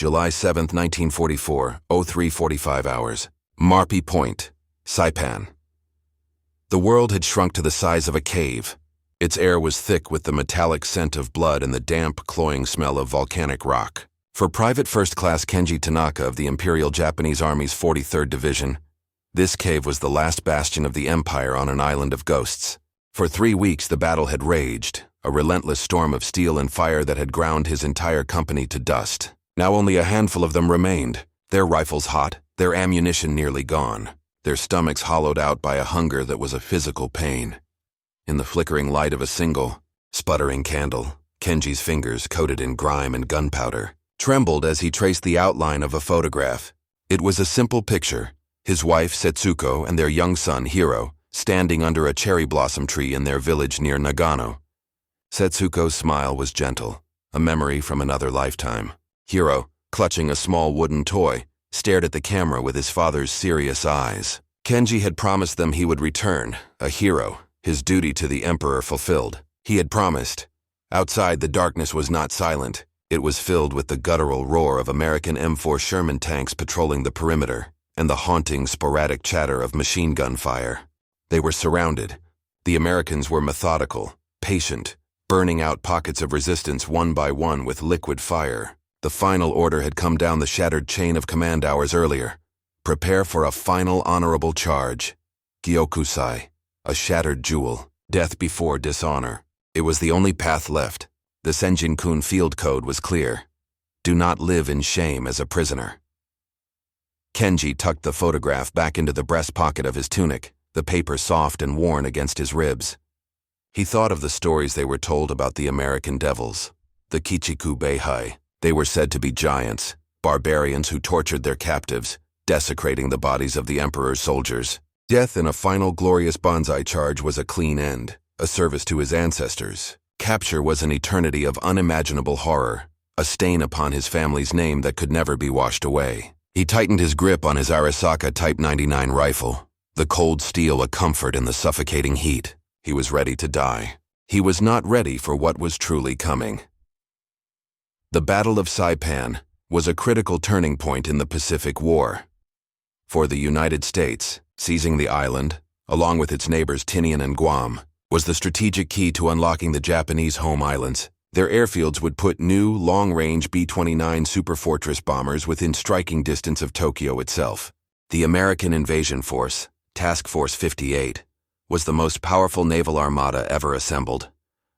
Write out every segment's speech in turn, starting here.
July 7, 1944, 03:45 hours. Marpi Point, Saipan. The world had shrunk to the size of a cave. Its air was thick with the metallic scent of blood and the damp, cloying smell of volcanic rock. For Private First Class Kenji Tanaka of the Imperial Japanese Army's 43rd Division, this cave was the last bastion of the Empire on an island of ghosts. For 3 weeks the battle had raged, a relentless storm of steel and fire that had ground his entire company to dust. Now only a handful of them remained, their rifles hot, their ammunition nearly gone, their stomachs hollowed out by a hunger that was a physical pain. In the flickering light of a single, sputtering candle, Kenji's fingers, coated in grime and gunpowder, trembled as he traced the outline of a photograph. It was a simple picture, his wife Setsuko and their young son Hiro, standing under a cherry blossom tree in their village near Nagano. Setsuko's smile was gentle, a memory from another lifetime. Hiro, clutching a small wooden toy, stared at the camera with his father's serious eyes. Kenji had promised them he would return, a hero, his duty to the Emperor fulfilled. He had promised. Outside, the darkness was not silent. It was filled with the guttural roar of American M4 Sherman tanks patrolling the perimeter, and the haunting, sporadic chatter of machine gun fire. They were surrounded. The Americans were methodical, patient, burning out pockets of resistance one by one with liquid fire. The final order had come down the shattered chain of command hours earlier. Prepare for a final honorable charge. Gyokusai, a shattered jewel, death before dishonor. It was the only path left. The Senjin-kun field code was clear. Do not live in shame as a prisoner. Kenji tucked the photograph back into the breast pocket of his tunic, the paper soft and worn against his ribs. He thought of the stories they were told about the American devils, the Kichiku Beihai. They were said to be giants, barbarians who tortured their captives, desecrating the bodies of the emperor's soldiers. Death in a final glorious banzai charge was a clean end, a service to his ancestors. Capture was an eternity of unimaginable horror, a stain upon his family's name that could never be washed away. He tightened his grip on his Arisaka Type 99 rifle, the cold steel a comfort in the suffocating heat. He was ready to die. He was not ready for what was truly coming. The Battle of Saipan was a critical turning point in the Pacific War. For the United States, seizing the island, along with its neighbors Tinian and Guam, was the strategic key to unlocking the Japanese home islands. Their airfields would put new, long-range B-29 Superfortress bombers within striking distance of Tokyo itself. The American invasion force, Task Force 58, was the most powerful naval armada ever assembled,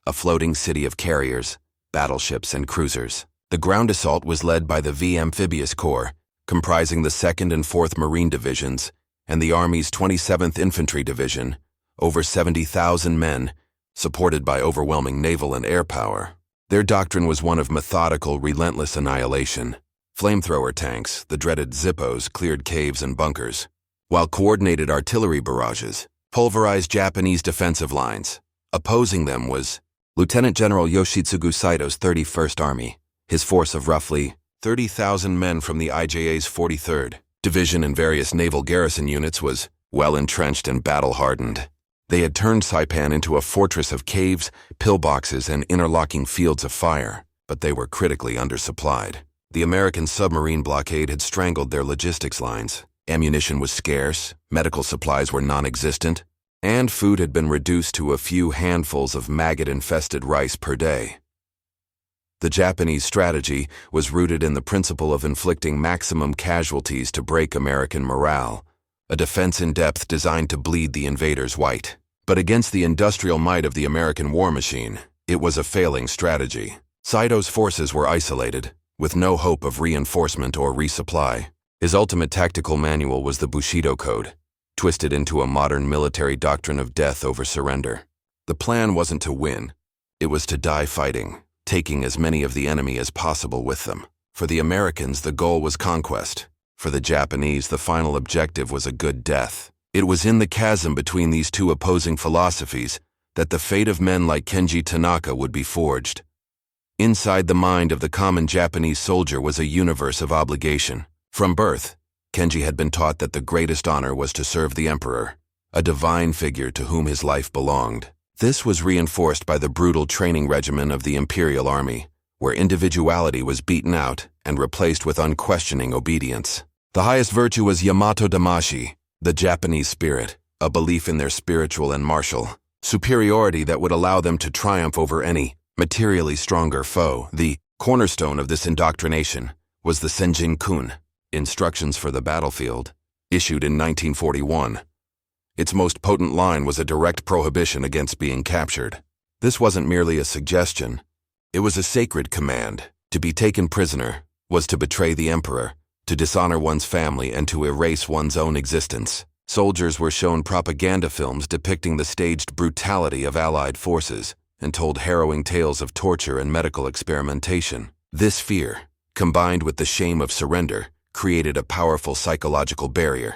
a floating city of carriers, battleships, and cruisers. The ground assault was led by the V Amphibious Corps, comprising the 2nd and 4th Marine Divisions, and the Army's 27th Infantry Division, over 70,000 men, supported by overwhelming naval and air power. Their doctrine was one of methodical, relentless annihilation. Flamethrower tanks, the dreaded Zippos, cleared caves and bunkers, while coordinated artillery barrages pulverized Japanese defensive lines. Opposing them was Lieutenant General Yoshitsugu Saito's 31st Army, his force of roughly 30,000 men from the IJA's 43rd Division and various naval garrison units was well-entrenched and battle-hardened. They had turned Saipan into a fortress of caves, pillboxes, and interlocking fields of fire, but they were critically undersupplied. The American submarine blockade had strangled their logistics lines. Ammunition was scarce, medical supplies were non-existent, and food had been reduced to a few handfuls of maggot-infested rice per day. The Japanese strategy was rooted in the principle of inflicting maximum casualties to break American morale, a defense in depth designed to bleed the invaders white. But against the industrial might of the American war machine, it was a failing strategy. Saito's forces were isolated, with no hope of reinforcement or resupply. His ultimate tactical manual was the Bushido Code, twisted into a modern military doctrine of death over surrender. The plan wasn't to win. It was to die fighting, taking as many of the enemy as possible with them. For the Americans, the goal was conquest. For the Japanese, the final objective was a good death. It was in the chasm between these two opposing philosophies that the fate of men like Kenji Tanaka would be forged. Inside the mind of the common Japanese soldier was a universe of obligation. From birth, Kenji had been taught that the greatest honor was to serve the emperor, a divine figure to whom his life belonged. This was reinforced by the brutal training regimen of the Imperial Army, where individuality was beaten out and replaced with unquestioning obedience. The highest virtue was Yamato Damashi, the Japanese spirit, a belief in their spiritual and martial superiority that would allow them to triumph over any materially stronger foe. The cornerstone of this indoctrination was the Senjin-kun, Instructions for the Battlefield, issued in 1941. Its most potent line was a direct prohibition against being captured. This wasn't merely a suggestion. It was a sacred command. To be taken prisoner was to betray the emperor, to dishonor one's family, and to erase one's own existence. Soldiers were shown propaganda films depicting the staged brutality of Allied forces and told harrowing tales of torture and medical experimentation. This fear, combined with the shame of surrender, created a powerful psychological barrier.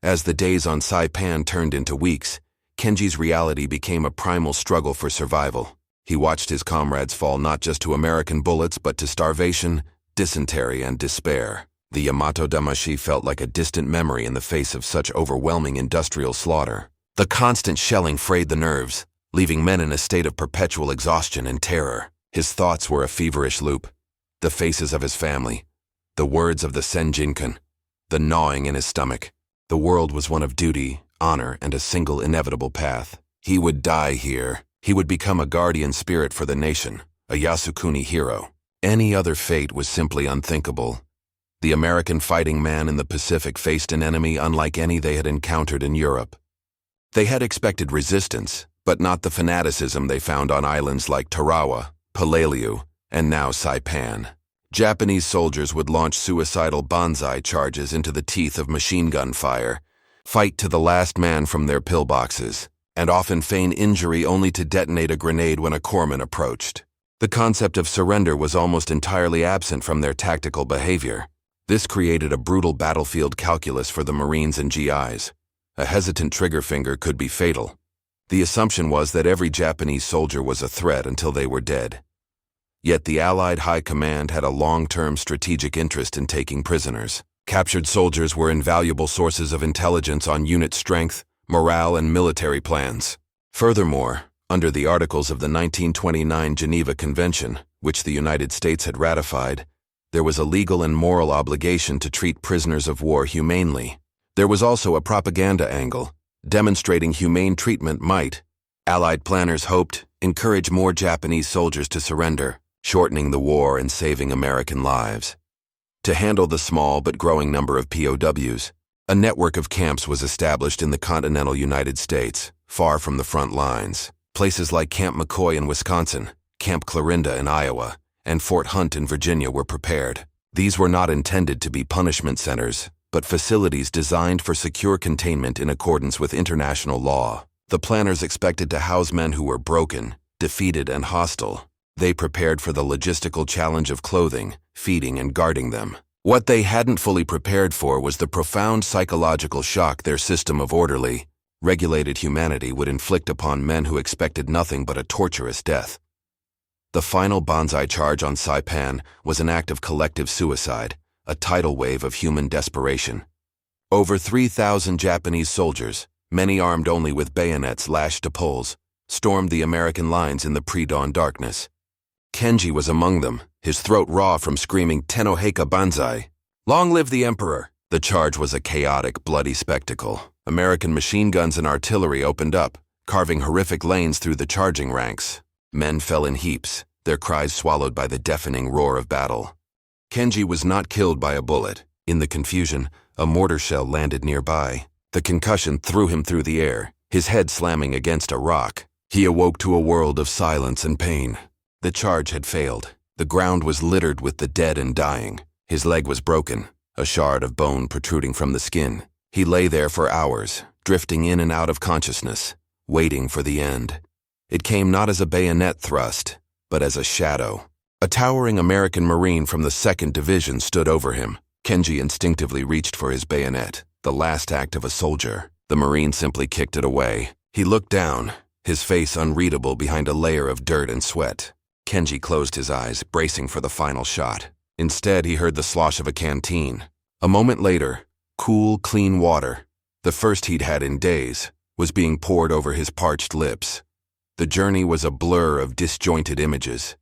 As the days on Saipan turned into weeks, Kenji's reality became a primal struggle for survival. He watched his comrades fall not just to American bullets but to starvation, dysentery, and despair. The Yamato Damashi felt like a distant memory in the face of such overwhelming industrial slaughter. The constant shelling frayed the nerves, leaving men in a state of perpetual exhaustion and terror. His thoughts were a feverish loop. The faces of his family, the words of the Senjin-kun, the gnawing in his stomach. The world was one of duty, honor, and a single inevitable path. He would die here. He would become a guardian spirit for the nation, a Yasukuni hero. Any other fate was simply unthinkable. The American fighting man in the Pacific faced an enemy unlike any they had encountered in Europe. They had expected resistance, but not the fanaticism they found on islands like Tarawa, Palaliu, and now Saipan. Japanese soldiers would launch suicidal banzai charges into the teeth of machine gun fire, fight to the last man from their pillboxes, and often feign injury only to detonate a grenade when a corpsman approached. The concept of surrender was almost entirely absent from their tactical behavior. This created a brutal battlefield calculus for the Marines and GIs. A hesitant trigger finger could be fatal. The assumption was that every Japanese soldier was a threat until they were dead. Yet the Allied High Command had a long-term strategic interest in taking prisoners. Captured soldiers were invaluable sources of intelligence on unit strength, morale, and military plans. Furthermore, under the Articles of the 1929 Geneva Convention, which the United States had ratified, there was a legal and moral obligation to treat prisoners of war humanely. There was also a propaganda angle, demonstrating humane treatment might, Allied planners hoped, encourage more Japanese soldiers to surrender, shortening the war and saving American lives. To handle the small but growing number of POWs, a network of camps was established in the continental United States, far from the front lines. Places like Camp McCoy in Wisconsin, Camp Clarinda in Iowa, and Fort Hunt in Virginia were prepared. These were not intended to be punishment centers, but facilities designed for secure containment in accordance with international law. The planners expected to house men who were broken, defeated, and hostile. They prepared for the logistical challenge of clothing, feeding, and guarding them. What they hadn't fully prepared for was the profound psychological shock their system of orderly, regulated humanity would inflict upon men who expected nothing but a torturous death. The final banzai charge on Saipan was an act of collective suicide, a tidal wave of human desperation. Over 3,000 Japanese soldiers, many armed only with bayonets lashed to poles, stormed the American lines in the pre-dawn darkness. Kenji was among them, his throat raw from screaming "Tenoheika Banzai!" Long live the Emperor! The charge was a chaotic, bloody spectacle. American machine guns and artillery opened up, carving horrific lanes through the charging ranks. Men fell in heaps, their cries swallowed by the deafening roar of battle. Kenji was not killed by a bullet. In the confusion, a mortar shell landed nearby. The concussion threw him through the air, his head slamming against a rock. He awoke to a world of silence and pain. The charge had failed. The ground was littered with the dead and dying. His leg was broken, a shard of bone protruding from the skin. He lay there for hours, drifting in and out of consciousness, waiting for the end. It came not as a bayonet thrust, but as a shadow. A towering American Marine from the 2nd Division stood over him. Kenji instinctively reached for his bayonet, the last act of a soldier. The Marine simply kicked it away. He looked down, his face unreadable behind a layer of dirt and sweat. Kenji closed his eyes, bracing for the final shot. Instead, he heard the slosh of a canteen. A moment later, cool, clean water, the first he'd had in days, was being poured over his parched lips. The journey was a blur of disjointed images.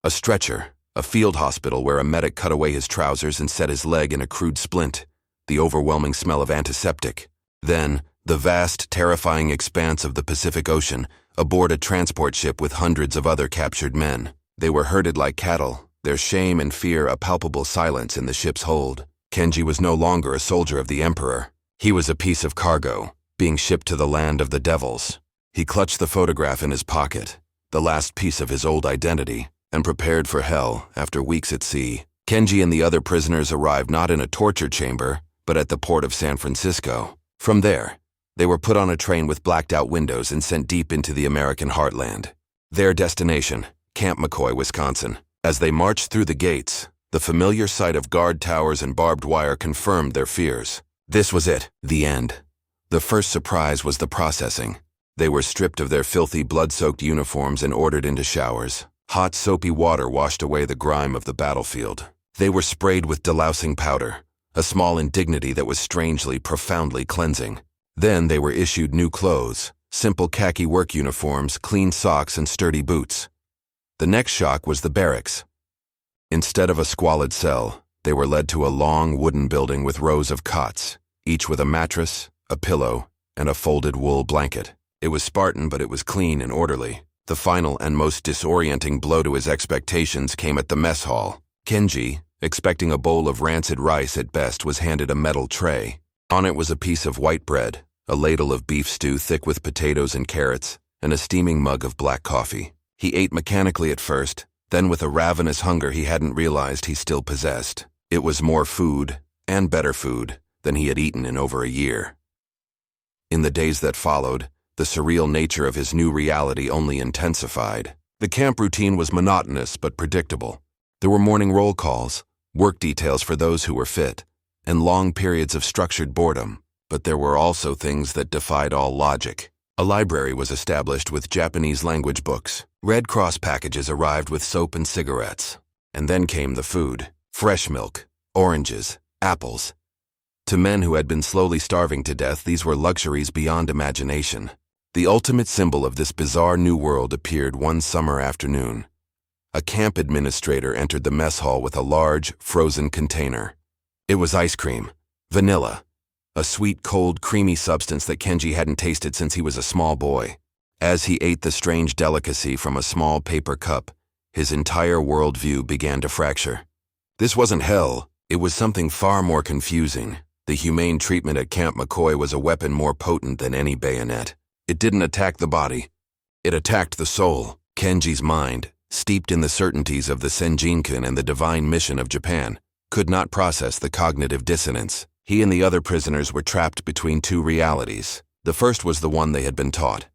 A stretcher, a field hospital where a medic cut away his trousers and set his leg in a crude splint, the overwhelming smell of antiseptic. Then, the vast, terrifying expanse of the Pacific Ocean, aboard a transport ship with hundreds of other captured men. They were herded like cattle, their shame and fear a palpable silence in the ship's hold. Kenji was no longer a soldier of the Emperor. He was a piece of cargo, being shipped to the land of the devils. He clutched the photograph in his pocket, the last piece of his old identity, and prepared for hell after weeks at sea. Kenji and the other prisoners arrived not in a torture chamber, but at the port of San Francisco. From there, they were put on a train with blacked-out windows and sent deep into the American heartland. Their destination, Camp McCoy, Wisconsin. As they marched through the gates, the familiar sight of guard towers and barbed wire confirmed their fears. This was it, the end. The first surprise was the processing. They were stripped of their filthy, blood-soaked uniforms and ordered into showers. Hot, soapy water washed away the grime of the battlefield. They were sprayed with delousing powder, a small indignity that was strangely, profoundly cleansing. Then they were issued new clothes, simple khaki work uniforms, clean socks, and sturdy boots. The next shock was the barracks. Instead of a squalid cell, they were led to a long wooden building with rows of cots, each with a mattress, a pillow, and a folded wool blanket. It was Spartan, but it was clean and orderly. The final and most disorienting blow to his expectations came at the mess hall. Kenji, expecting a bowl of rancid rice at best, was handed a metal tray. On it was a piece of white bread, a ladle of beef stew thick with potatoes and carrots, and a steaming mug of black coffee. He ate mechanically at first, then with a ravenous hunger he hadn't realized he still possessed. It was more food, and better food, than he had eaten in over a year. In the days that followed, the surreal nature of his new reality only intensified. The camp routine was monotonous but predictable. There were morning roll calls, work details for those who were fit, and long periods of structured boredom. But there were also things that defied all logic. A library was established with Japanese language books. Red Cross packages arrived with soap and cigarettes. And then came the food: fresh milk, oranges, apples. To men who had been slowly starving to death, these were luxuries beyond imagination. The ultimate symbol of this bizarre new world appeared one summer afternoon. A camp administrator entered the mess hall with a large, frozen container. It was ice cream, vanilla, a sweet, cold, creamy substance that Kenji hadn't tasted since he was a small boy. As he ate the strange delicacy from a small paper cup, his entire worldview began to fracture. This wasn't hell, it was something far more confusing. The humane treatment at Camp McCoy was a weapon more potent than any bayonet. It didn't attack the body. It attacked the soul. Kenji's mind, steeped in the certainties of the Senjinkan and the divine mission of Japan, could not process the cognitive dissonance. He and the other prisoners were trapped between two realities. The first was the one they had been taught.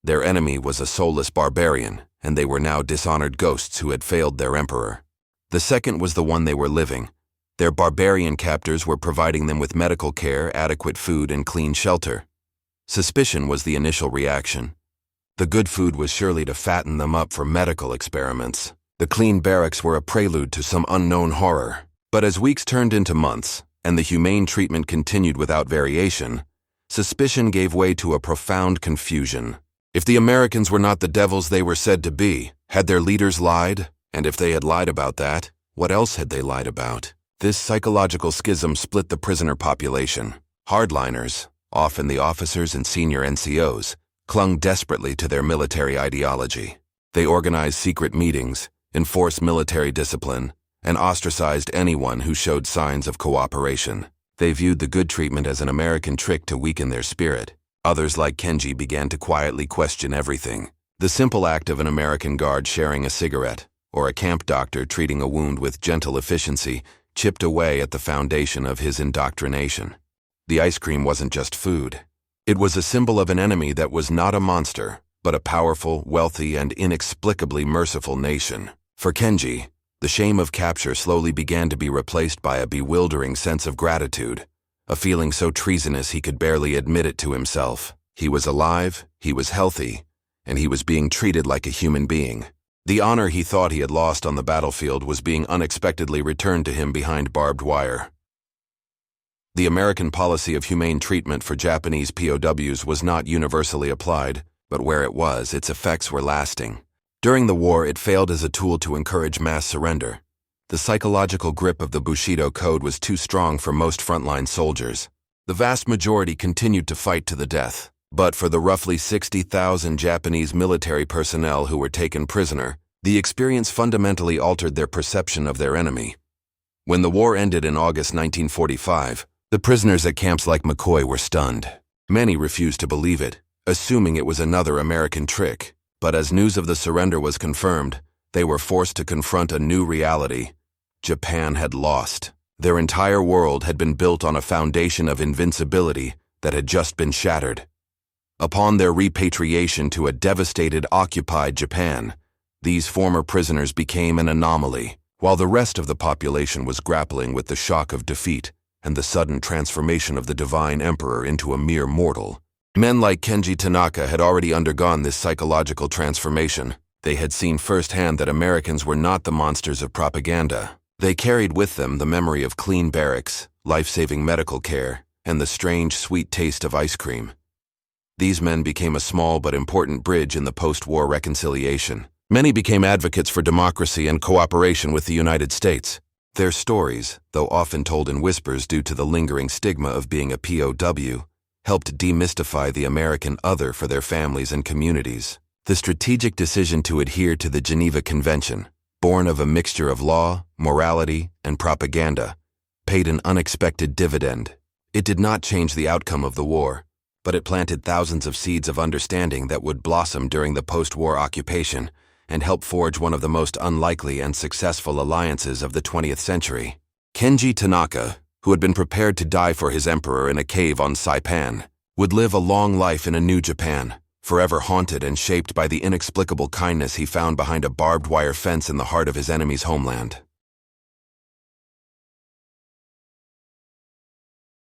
Their enemy was a soulless barbarian, and they were now dishonored ghosts who had failed their emperor. The second was the one they were living. Their barbarian captors were providing them with medical care, adequate food, and clean shelter. Suspicion was the initial reaction. The good food was surely to fatten them up for medical experiments. The clean barracks were a prelude to some unknown horror. But as weeks turned into months, and the humane treatment continued without variation, suspicion gave way to a profound confusion. If the Americans were not the devils they were said to be, had their leaders lied? And if they had lied about that, what else had they lied about? This psychological schism split the prisoner population. Hardliners, often the officers and senior NCOs, clung desperately to their military ideology. They organized secret meetings, enforced military discipline, and ostracized anyone who showed signs of cooperation. They viewed the good treatment as an American trick to weaken their spirit. Others, like Kenji, began to quietly question everything. The simple act of an American guard sharing a cigarette, or a camp doctor treating a wound with gentle efficiency, chipped away at the foundation of his indoctrination. The ice cream wasn't just food. It was a symbol of an enemy that was not a monster, but a powerful, wealthy, and inexplicably merciful nation. For Kenji, the shame of capture slowly began to be replaced by a bewildering sense of gratitude, a feeling so treasonous he could barely admit it to himself. He was alive, he was healthy, and he was being treated like a human being. The honor he thought he had lost on the battlefield was being unexpectedly returned to him behind barbed wire. The American policy of humane treatment for Japanese POWs was not universally applied, but where it was, its effects were lasting. During the war, it failed as a tool to encourage mass surrender. The psychological grip of the Bushido Code was too strong for most frontline soldiers. The vast majority continued to fight to the death. But for the roughly 60,000 Japanese military personnel who were taken prisoner, the experience fundamentally altered their perception of their enemy. When the war ended in August 1945, the prisoners at camps like McCoy were stunned. Many refused to believe it, assuming it was another American trick. But as news of the surrender was confirmed, they were forced to confront a new reality. Japan had lost. Their entire world had been built on a foundation of invincibility that had just been shattered. Upon their repatriation to a devastated, occupied Japan, these former prisoners became an anomaly, while the rest of the population was grappling with the shock of defeat and the sudden transformation of the divine emperor into a mere mortal. Men like Kenji Tanaka had already undergone this psychological transformation. They had seen firsthand that Americans were not the monsters of propaganda. They carried with them the memory of clean barracks, life-saving medical care, and the strange, sweet taste of ice cream. These men became a small but important bridge in the post-war reconciliation. Many became advocates for democracy and cooperation with the United States. Their stories, though often told in whispers due to the lingering stigma of being a POW, helped demystify the American other for their families and communities. The strategic decision to adhere to the Geneva Convention, born of a mixture of law, morality, and propaganda, paid an unexpected dividend. It did not change the outcome of the war, but it planted thousands of seeds of understanding that would blossom during the post-war occupation and help forge one of the most unlikely and successful alliances of the 20th century. Kenji Tanaka, who had been prepared to die for his emperor in a cave on Saipan, would live a long life in a new Japan, forever haunted and shaped by the inexplicable kindness he found behind a barbed wire fence in the heart of his enemy's homeland.